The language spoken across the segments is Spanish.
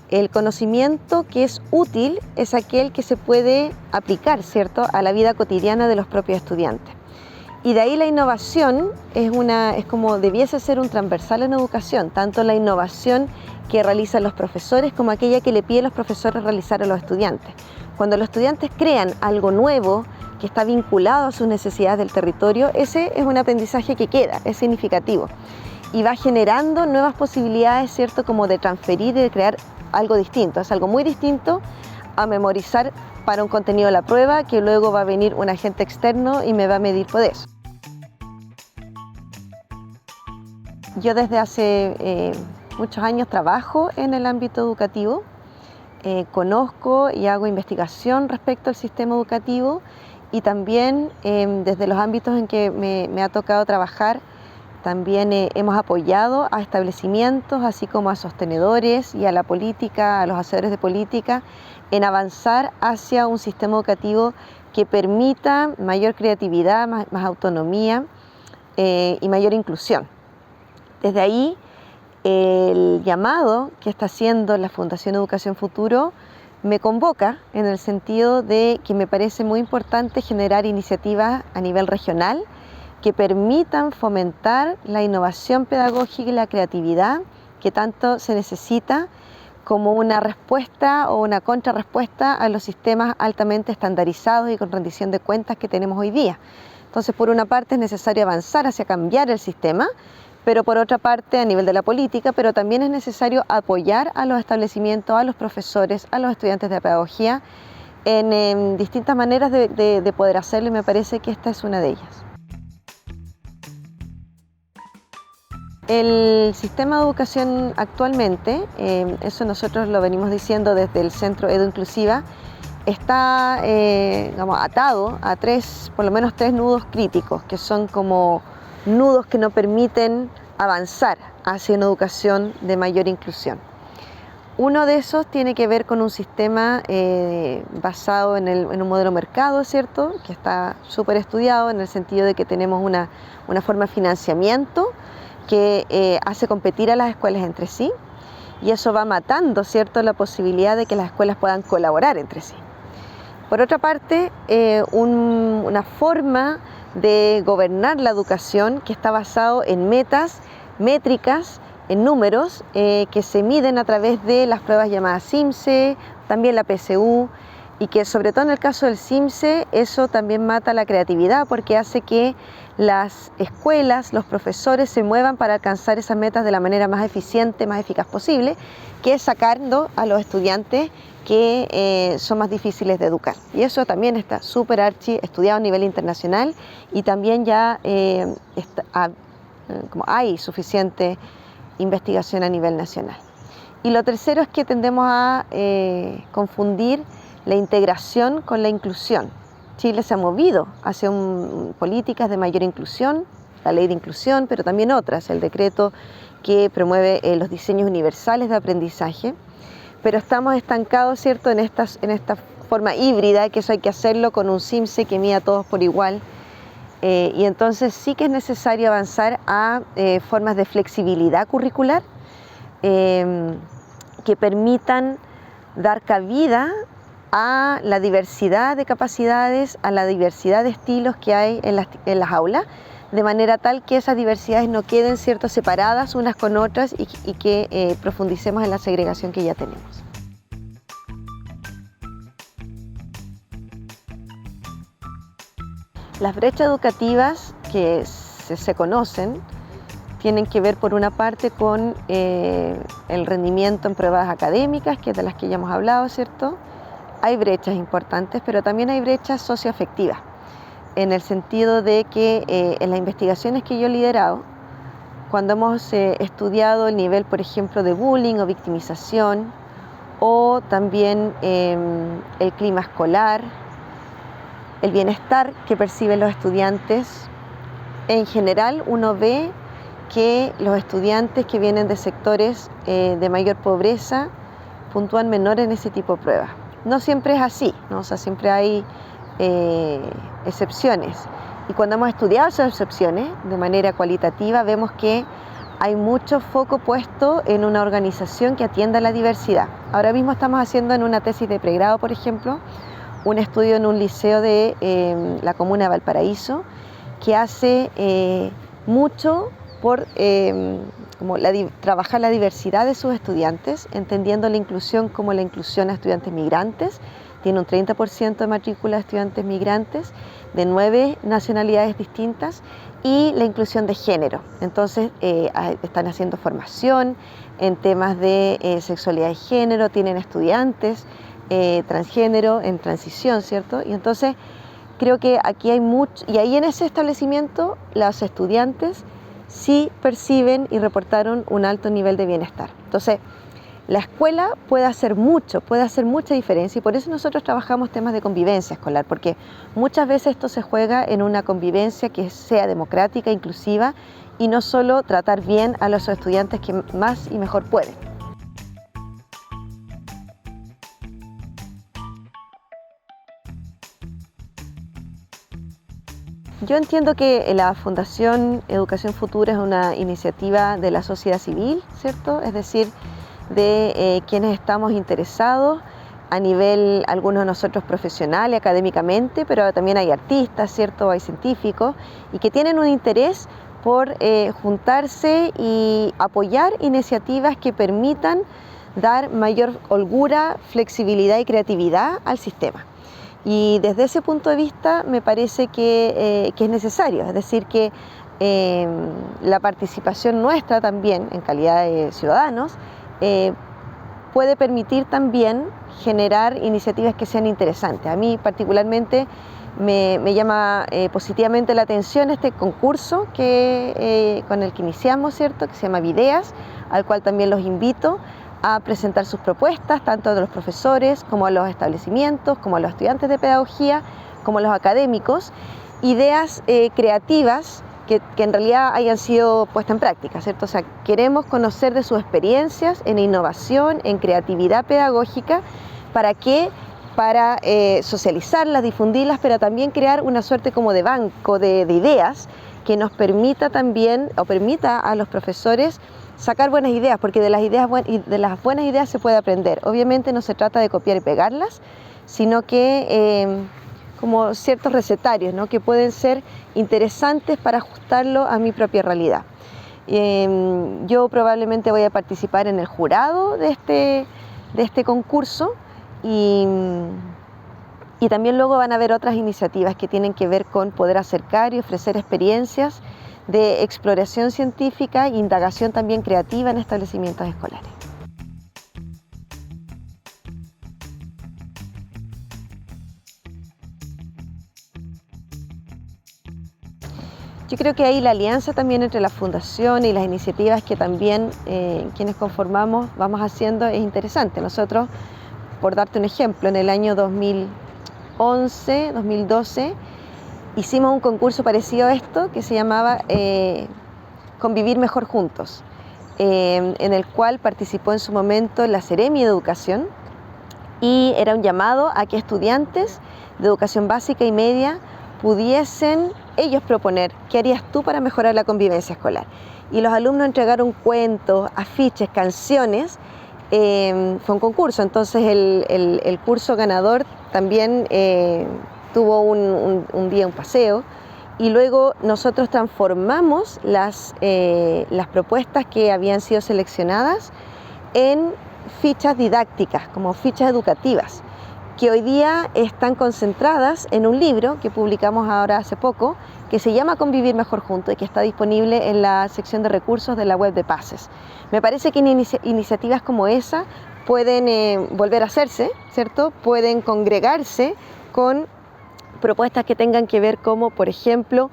El conocimiento que es útil es aquel que se puede aplicar, ¿cierto?, a la vida cotidiana de los propios estudiantes. Y de ahí la innovación es como debiese ser un transversal en educación, tanto la innovación que realizan los profesores como aquella que le piden los profesores realizar a los estudiantes. Cuando los estudiantes crean algo nuevo que está vinculado a sus necesidades del territorio, ese es un aprendizaje que queda, es significativo y va generando nuevas posibilidades, ¿cierto?, como de transferir y de crear algo distinto. Es algo muy distinto a memorizar para un contenido de la prueba que luego va a venir un agente externo y me va a medir por eso. Yo desde hace muchos años trabajo en el ámbito educativo, conozco y hago investigación respecto al sistema educativo y también desde los ámbitos en que me ha tocado trabajar, también hemos apoyado a establecimientos, así como a sostenedores y a la política, a los hacedores de política, en avanzar hacia un sistema educativo que permita mayor creatividad, más autonomía y mayor inclusión. Desde ahí, el llamado que está haciendo la Fundación Educación Futuro me convoca en el sentido de que me parece muy importante generar iniciativas a nivel regional que permitan fomentar la innovación pedagógica y la creatividad que tanto se necesita como una respuesta o una contrarrespuesta a los sistemas altamente estandarizados y con rendición de cuentas que tenemos hoy día. Entonces, por una parte es necesario avanzar hacia cambiar el sistema, pero por otra parte a nivel de la política, pero también es necesario apoyar a los establecimientos, a los profesores, a los estudiantes de pedagogía en distintas maneras de poder hacerlo y me parece que esta es una de ellas. El sistema de educación actualmente, eso nosotros lo venimos diciendo desde el Centro Edu Inclusiva, está atado a por lo menos tres nudos críticos, que son como nudos que no permiten avanzar hacia una educación de mayor inclusión. Uno de esos tiene que ver con un sistema basado en un modelo mercado, ¿cierto?, que está súper estudiado en el sentido de que tenemos una forma de financiamiento que hace competir a las escuelas entre sí y eso va matando, ¿cierto?, la posibilidad de que las escuelas puedan colaborar entre sí. Por otra parte, una forma de gobernar la educación que está basado en metas, métricas, en números que se miden a través de las pruebas llamadas CIMSE, también la PSU, y que sobre todo en el caso del CIMSE eso también mata la creatividad porque hace que las escuelas, los profesores se muevan para alcanzar esas metas de la manera más eficiente, más eficaz posible, que es sacando a los estudiantes que son más difíciles de educar. Y eso también está súper estudiado a nivel internacional y también ya como hay suficiente investigación a nivel nacional. Y lo tercero es que tendemos a confundir la integración con la inclusión. Chile se ha movido hacia políticas de mayor inclusión, la ley de inclusión, pero también otras, el decreto que promueve los diseños universales de aprendizaje, pero estamos estancados, ¿cierto?, en esta forma híbrida, que eso hay que hacerlo con un CIMSE que mida a todos por igual, y entonces sí que es necesario avanzar a formas de flexibilidad curricular que permitan dar cabida a la diversidad de capacidades, a la diversidad de estilos que hay en las aulas, de manera tal que esas diversidades no queden, ¿cierto?, separadas unas con otras y que profundicemos en la segregación que ya tenemos. Las brechas educativas que se conocen tienen que ver por una parte con el rendimiento en pruebas académicas, que es de las que ya hemos hablado, ¿cierto? Hay brechas importantes, pero también hay brechas socioafectivas, en el sentido de que en las investigaciones que yo he liderado, cuando hemos estudiado el nivel, por ejemplo, de bullying o victimización, o también el clima escolar, el bienestar que perciben los estudiantes, en general uno ve que los estudiantes que vienen de sectores de mayor pobreza puntúan menor en ese tipo de pruebas. No siempre es así, ¿no? O sea, siempre hay excepciones. Y cuando hemos estudiado esas excepciones de manera cualitativa, vemos que hay mucho foco puesto en una organización que atienda la diversidad. Ahora mismo estamos haciendo en una tesis de pregrado, por ejemplo, un estudio en un liceo de la comuna de Valparaíso que hace mucho por trabajar la diversidad de sus estudiantes, entendiendo la inclusión como la inclusión a estudiantes migrantes. Tiene un 30% de matrícula de estudiantes migrantes de 9 nacionalidades distintas y la inclusión de género. Entonces están haciendo formación en temas de sexualidad y género, tienen estudiantes transgénero en transición, ¿cierto? Y entonces creo que aquí hay mucho, y ahí en ese establecimiento los estudiantes sí perciben y reportaron un alto nivel de bienestar. Entonces, la escuela puede hacer mucha diferencia y por eso nosotros trabajamos temas de convivencia escolar, porque muchas veces esto se juega en una convivencia que sea democrática, inclusiva y no solo tratar bien a los estudiantes que más y mejor pueden. Yo entiendo que la Fundación Educación Futura es una iniciativa de la sociedad civil, ¿cierto? Es decir, de quienes estamos interesados a nivel, algunos de nosotros profesionales, académicamente, pero también hay artistas, ¿cierto? Hay científicos y que tienen un interés por juntarse y apoyar iniciativas que permitan dar mayor holgura, flexibilidad y creatividad al sistema. Y desde ese punto de vista me parece que es necesario, es decir, que la participación nuestra también en calidad de ciudadanos puede permitir también generar iniciativas que sean interesantes. A mí particularmente me llama positivamente la atención este concurso con el que iniciamos, ¿cierto? Que se llama Videas, al cual también los invito a presentar sus propuestas, tanto a los profesores como a los establecimientos, como a los estudiantes de pedagogía, como a los académicos, ideas creativas que en realidad hayan sido puestas en práctica, ¿cierto? O sea, queremos conocer de sus experiencias en innovación, en creatividad pedagógica, ¿para qué? Para socializarlas, difundirlas, pero también crear una suerte como de banco de ideas que nos permita también, o permita a los profesores sacar buenas ideas, porque de las buenas ideas se puede aprender. Obviamente no se trata de copiar y pegarlas, sino que como ciertos recetarios, ¿no? Que pueden ser interesantes para ajustarlo a mi propia realidad. Yo probablemente voy a participar en el jurado de este concurso y también luego van a haber otras iniciativas que tienen que ver con poder acercar y ofrecer experiencias de exploración científica e indagación también creativa en establecimientos escolares. Yo creo que ahí la alianza también entre la fundación y las iniciativas que también quienes conformamos vamos haciendo es interesante. Nosotros, por darte un ejemplo, en el año 2011, 2012, hicimos un concurso parecido a esto que se llamaba Convivir Mejor Juntos, en el cual participó en su momento la Seremi de Educación y era un llamado a que estudiantes de educación básica y media pudiesen ellos proponer qué harías tú para mejorar la convivencia escolar. Y los alumnos entregaron cuentos, afiches, canciones. Fue un concurso, entonces el curso ganador también tuvo un día, un paseo, y luego nosotros transformamos las propuestas que habían sido seleccionadas en fichas didácticas, como fichas educativas, que hoy día están concentradas en un libro que publicamos ahora hace poco, que se llama Convivir Mejor Juntos y que está disponible en la sección de recursos de la web de Paces. Me parece que iniciativas como esa pueden volver a hacerse, ¿cierto? Pueden congregarse con propuestas que tengan que ver como, por ejemplo,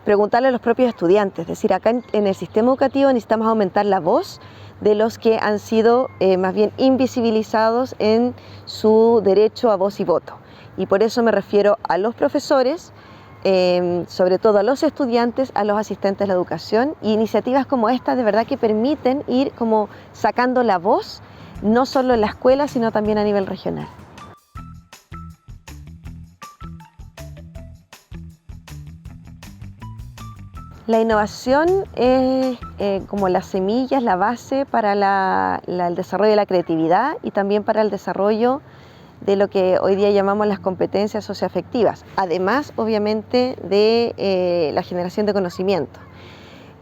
preguntarle a los propios estudiantes. Es decir, acá en el sistema educativo necesitamos aumentar la voz de los que han sido más bien invisibilizados en su derecho a voz y voto. Y por eso me refiero a los profesores, sobre todo a los estudiantes, a los asistentes de la educación, y iniciativas como esta de verdad que permiten ir como sacando la voz, no solo en la escuela, sino también a nivel regional. La innovación es como la semilla, es la base para el desarrollo de la creatividad y también para el desarrollo de lo que hoy día llamamos las competencias socioafectivas, además obviamente de la generación de conocimiento.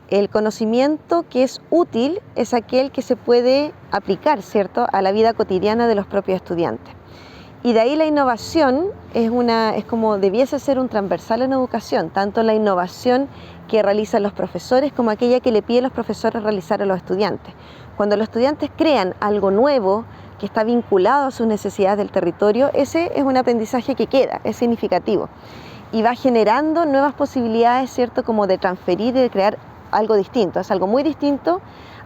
El conocimiento que es útil es aquel que se puede aplicar, ¿cierto?, a la vida cotidiana de los propios estudiantes. Y de ahí la innovación es como debiese ser un transversal en educación, tanto la innovación que realizan los profesores como aquella que le piden los profesores realizar a los estudiantes. Cuando los estudiantes crean algo nuevo que está vinculado a sus necesidades del territorio, ese es un aprendizaje que queda, es significativo y va generando nuevas posibilidades, ¿cierto?, como de transferir y de crear algo distinto. Es algo muy distinto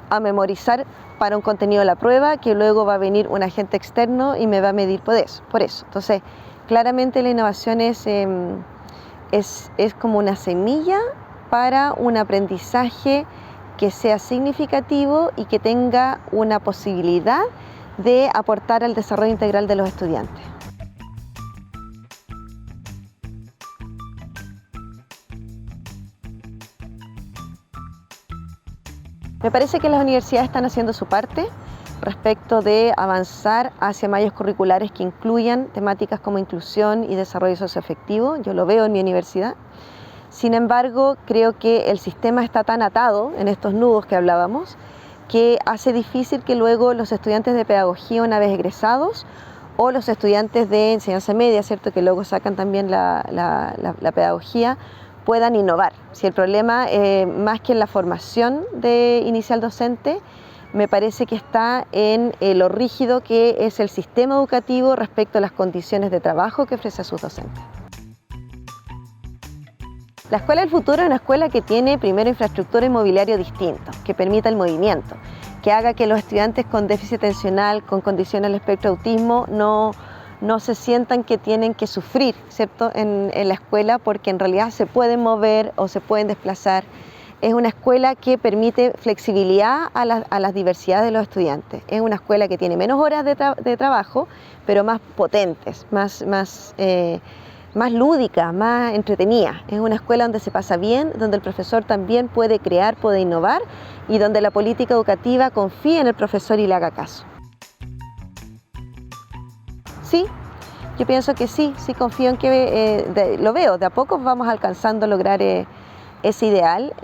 a memorizar para un contenido de la prueba que luego va a venir un agente externo y me va a medir por eso. Entonces, claramente la innovación es como una semilla para un aprendizaje que sea significativo y que tenga una posibilidad de aportar al desarrollo integral de los estudiantes. Me parece que las universidades están haciendo su parte respecto de avanzar hacia mallas curriculares que incluyan temáticas como inclusión y desarrollo socioafectivo. Yo lo veo en mi universidad. Sin embargo, creo que el sistema está tan atado en estos nudos que hablábamos que hace difícil que luego los estudiantes de pedagogía, una vez egresados, o los estudiantes de enseñanza media, ¿cierto?, que luego sacan también la pedagogía, puedan innovar. Si el problema, más que en la formación inicial docente, me parece que está en lo rígido que es el sistema educativo respecto a las condiciones de trabajo que ofrece a sus docentes. La Escuela del Futuro es una escuela que tiene primero infraestructura y mobiliario distinto, que permita el movimiento, que haga que los estudiantes con déficit atencional, con condiciones del espectro de autismo, no se sientan que tienen que sufrir, ¿cierto?, en la escuela, porque en realidad se pueden mover o se pueden desplazar. Es una escuela que permite flexibilidad a las diversidades de los estudiantes. Es una escuela que tiene menos horas de trabajo, pero más potentes, más lúdica, más entretenida. Es una escuela donde se pasa bien, donde el profesor también puede crear, puede innovar y donde la política educativa confía en el profesor y le haga caso. Sí, yo pienso que sí confío en que lo veo, de a poco vamos alcanzando a lograr ese ideal.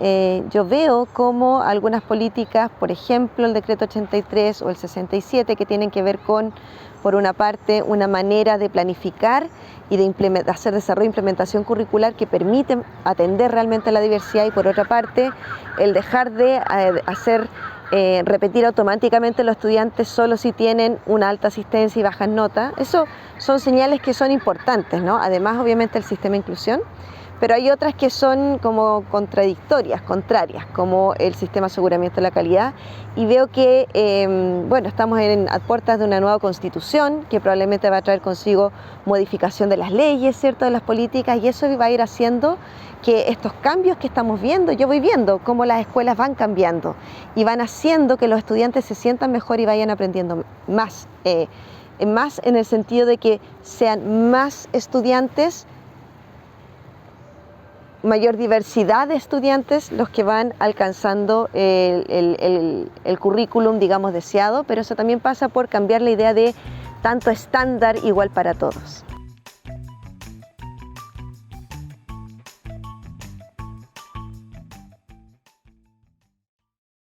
Yo veo como algunas políticas, por ejemplo el decreto 83 o el 67, que tienen que ver con, por una parte, una manera de planificar y de hacer desarrollo e implementación curricular que permiten atender realmente a la diversidad, y por otra parte, el dejar de repetir automáticamente los estudiantes solo si tienen una alta asistencia y bajas notas. Eso son señales que son importantes, ¿no? Además, obviamente, el sistema de inclusión, pero hay otras que son como contradictorias, contrarias, como el sistema de aseguramiento de la calidad, y veo que estamos a puertas de una nueva constitución que probablemente va a traer consigo modificación de las leyes, ¿cierto?, de las políticas, y eso va a ir haciendo que estos cambios que estamos viendo, yo voy viendo cómo las escuelas van cambiando y van haciendo que los estudiantes se sientan mejor y vayan aprendiendo más, más en el sentido de que sean más estudiantes, mayor diversidad de estudiantes los que van alcanzando el currículum, digamos, deseado, pero eso también pasa por cambiar la idea de tanto estándar igual para todos.